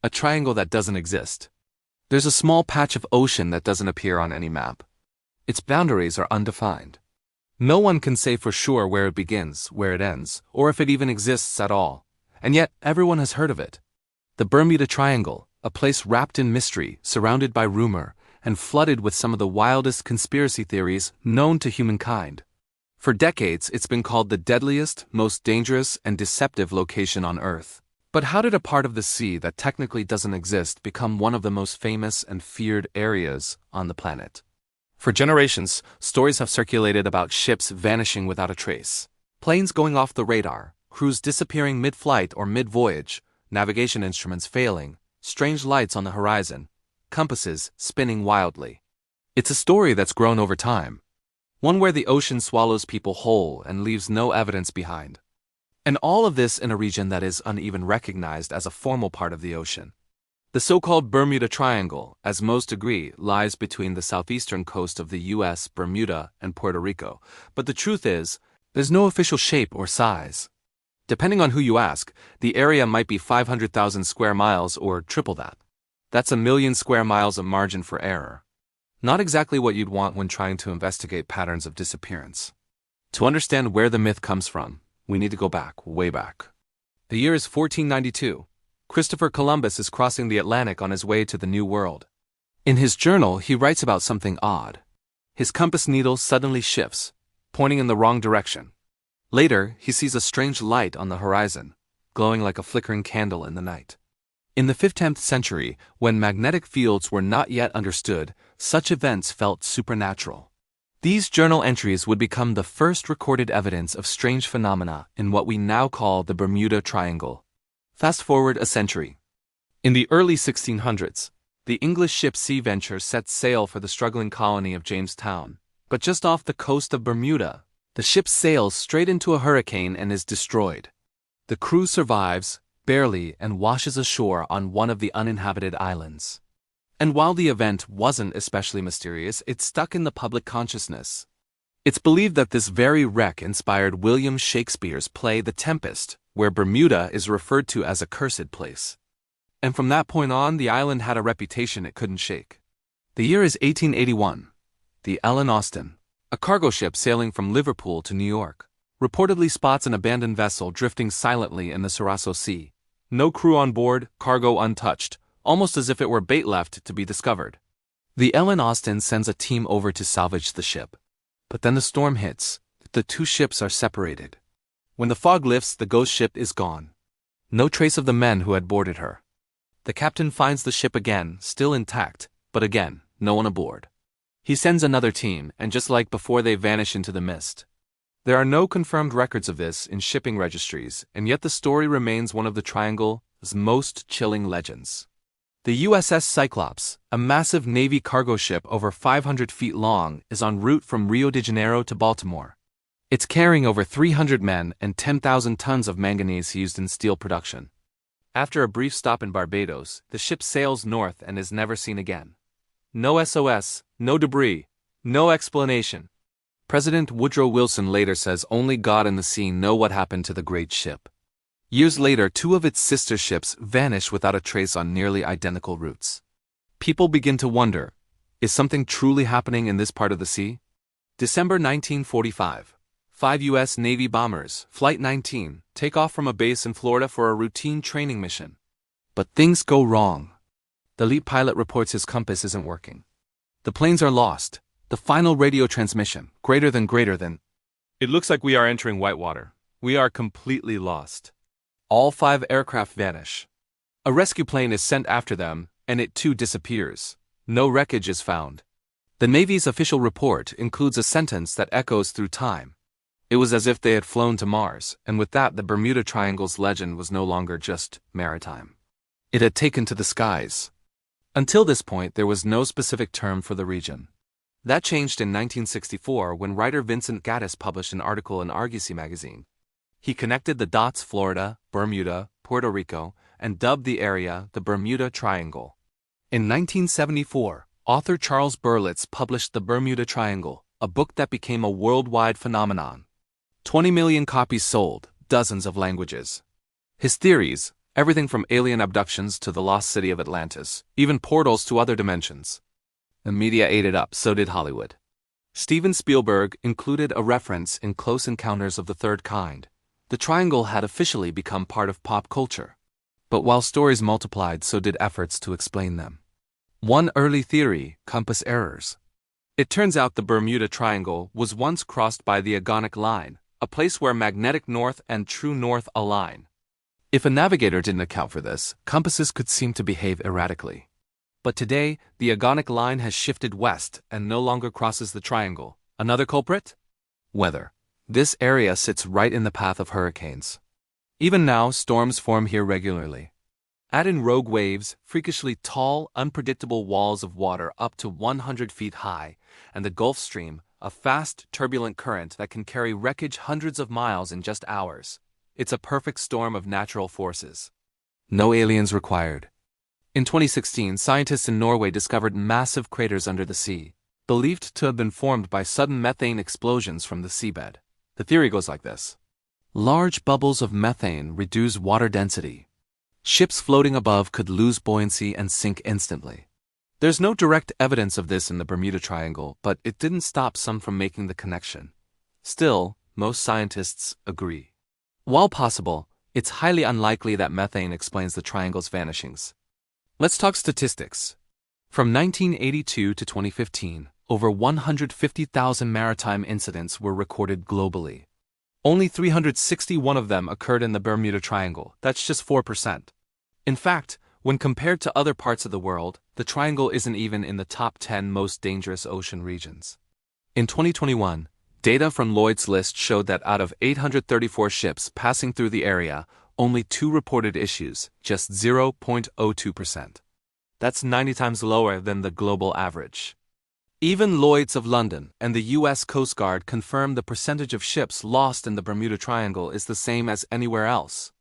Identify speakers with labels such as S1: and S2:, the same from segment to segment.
S1: a triangle that doesn't exist. There's a small patch of ocean that doesn't appear on any map. Its boundaries are undefined. No one can say for sure where it begins, where it ends, or if it even exists at all. And yet, everyone has heard of it. The Bermuda Triangle, a place wrapped in mystery, surrounded by rumor, and flooded with some of the wildest conspiracy theories known to humankind. For decades, it's been called the deadliest, most dangerous, and deceptive location on Earth. But how did a part of the sea that technically doesn't exist become one of the most famous and feared areas on the planet? For generations, stories have circulated about ships vanishing without a trace, planes going off the radar, crews disappearing mid-flight or mid-voyage, navigation instruments failing, strange lights on the horizon, compasses spinning wildly. It's a story that's grown over time, one where the ocean swallows people whole and leaves no evidence behind. And all of this in a region that is uneven recognized as a formal part of the ocean. The so-called Bermuda Triangle, as most agree, lies between the southeastern coast of the U.S., Bermuda, and Puerto Rico, but the truth is, there's no official shape or size. Depending on who you ask, the area might be 500,000 square miles or triple that. That's 1,000,000 square miles of margin for error. Not exactly what you'd want when trying to investigate patterns of disappearance. To understand where the myth comes from, we need to go back, way back. The year is 1492. Christopher Columbus is crossing the Atlantic on his way to the New World. In his journal, he writes about something odd. His compass needle suddenly shifts, pointing in the wrong direction. Later, he sees a strange light on the horizon, glowing like a flickering candle in the night. In the 15th century, when magnetic fields were not yet understood, such events felt supernatural. These journal entries would become the first recorded evidence of strange phenomena in what we now call the Bermuda Triangle. Fast forward a century. In the early 1600s, the English ship Sea Venture sets sail for the struggling colony of Jamestown. But just off the coast of Bermuda, the ship sails straight into a hurricane and is destroyed. The crew survives, barely, and washes ashore on one of the uninhabited islands. And while the event wasn't especially mysterious, it stuck in the public consciousness. It's believed that this very wreck inspired William Shakespeare's play The Tempest, where Bermuda is referred to as a cursed place. And from that point on, the island had a reputation it couldn't shake. The year is 1881. The Ellen Austin, a cargo ship sailing from Liverpool to New York, reportedly spots an abandoned vessel drifting silently in the Sargasso Sea. No crew on board, cargo untouched, almost as if it were bait left to be discovered. The Ellen Austin sends a team over to salvage the ship. But then the storm hits. The two ships are separated. When the fog lifts, the ghost ship is gone. No trace of the men who had boarded her. The captain finds the ship again, still intact, but again, no one aboard. He sends another team, and just like before, they vanish into the mist. There are no confirmed records of this in shipping registries, and yet the story remains one of the Triangle's most chilling legends. The USS Cyclops, a massive Navy cargo ship over 500 feet long, is en route from Rio de Janeiro to Baltimore. It's carrying over 300 men and 10,000 tons of manganese used in steel production. After a brief stop in Barbados, the ship sails north and is never seen again. No SOS, no debris, no explanation. President Woodrow Wilson later says only God and the sea know what happened to the great ship. Years later, two of its sister ships vanish without a trace on nearly identical routes. People begin to wonder, is something truly happening in this part of the sea? December 1945. 5 U.S. Navy bombers, Flight 19, take off from a base in Florida for a routine training mission. But things go wrong. The lead pilot reports his compass isn't working. The planes are lost. The final radio transmission, greater than. It looks like we are entering whitewater. We are completely lost. All 5 aircraft vanish. A rescue plane is sent after them, and it too disappears. No wreckage is found. The Navy's official report includes a sentence that echoes through time. It was as if they had flown to Mars, and with that the Bermuda Triangle's legend was no longer just maritime. It had taken to the skies. Until this point, there was no specific term for the region. That changed in 1964 when writer Vincent Gaddis published an article in Argosy magazine. He connected the dots: Florida, Bermuda, Puerto Rico, and dubbed the area the Bermuda Triangle. In 1974, author Charles Berlitz published The Bermuda Triangle, a book that became a worldwide phenomenon. 20 million copies sold, dozens of languages. His theories, Everything from alien abductions to the lost city of Atlantis, even portals to other dimensions. The media ate it up, so did Hollywood. Steven Spielberg included a reference in Close Encounters of the Third Kind. The triangle had officially become part of pop culture. But while stories multiplied, so did efforts to explain them. One early theory: compass errors. It turns out the Bermuda Triangle was once crossed by the agonic line, a place where magnetic north and true north align. If a navigator didn't account for this, compasses could seem to behave erratically. But today, the agonic line has shifted west and no longer crosses the triangle. Another culprit? Weather. This area sits right in the path of hurricanes. Even now, storms form here regularly. Add in rogue waves, freakishly tall, unpredictable walls of water up to 100 feet high, and the Gulf Stream, a fast, turbulent current that can carry wreckage hundreds of miles in just hours. It's a perfect storm of natural forces. No aliens required. In 2016, scientists in Norway discovered massive craters under the sea, believed to have been formed by sudden methane explosions from the seabed. The theory goes like this. Large bubbles of methane reduce water density. Ships floating above could lose buoyancy and sink instantly. There's no direct evidence of this in the Bermuda Triangle, but it didn't stop some from making the connection. Still, most scientists agree. While possible, it's highly unlikely that methane explains the triangle's vanishings. Let's talk statistics. From 1982 to 2015, over 150,000 maritime incidents were recorded globally. Only 361 of them occurred in the Bermuda Triangle. That's just 4%. In fact, when compared to other parts of the world, the Triangle isn't even in the top 10 most dangerous ocean regions. In 2021, data from Lloyd's List showed that out of 834 ships passing through the area, only 2 reported issues, just 0.02%. That's 90 times lower than the global average. Even Lloyd's of London and the U.S. Coast Guard confirmed the percentage of ships lost in the Bermuda Triangle is the same as anywhere else.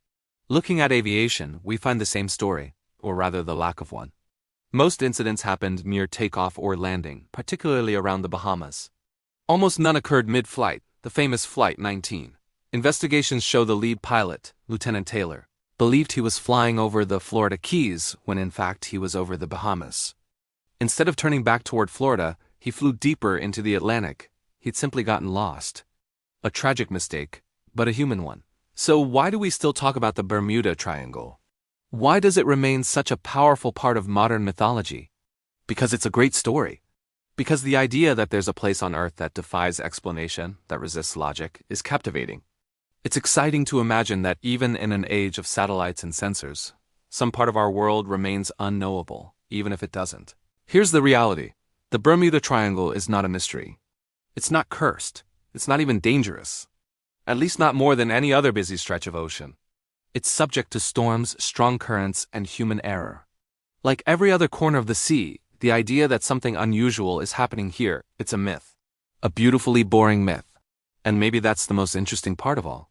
S1: Looking at aviation, we find the same story, or rather the lack of one. Most incidents happened near takeoff or landing, particularly around the Bahamas. Almost none occurred mid-flight, the famous Flight 19. Investigations show the lead pilot, Lieutenant Taylor, believed he was flying over the Florida Keys when in fact he was over the Bahamas. Instead of turning back toward Florida, he flew deeper into the Atlantic. He'd simply gotten lost. A tragic mistake, but a human one. So why do we still talk about the Bermuda Triangle? Why does it remain such a powerful part of modern mythology? Because it's a great story. Because the idea that there's a place on Earth that defies explanation, that resists logic, is captivating. It's exciting to imagine that even in an age of satellites and sensors, some part of our world remains unknowable, even if it doesn't. Here's the reality. The Bermuda Triangle is not a mystery. It's not cursed. It's not even dangerous. At least not more than any other busy stretch of ocean. It's subject to storms, strong currents, and human error. Like every other corner of the sea, the idea that something unusual is happening here, it's a myth. A beautifully boring myth. And maybe that's the most interesting part of all.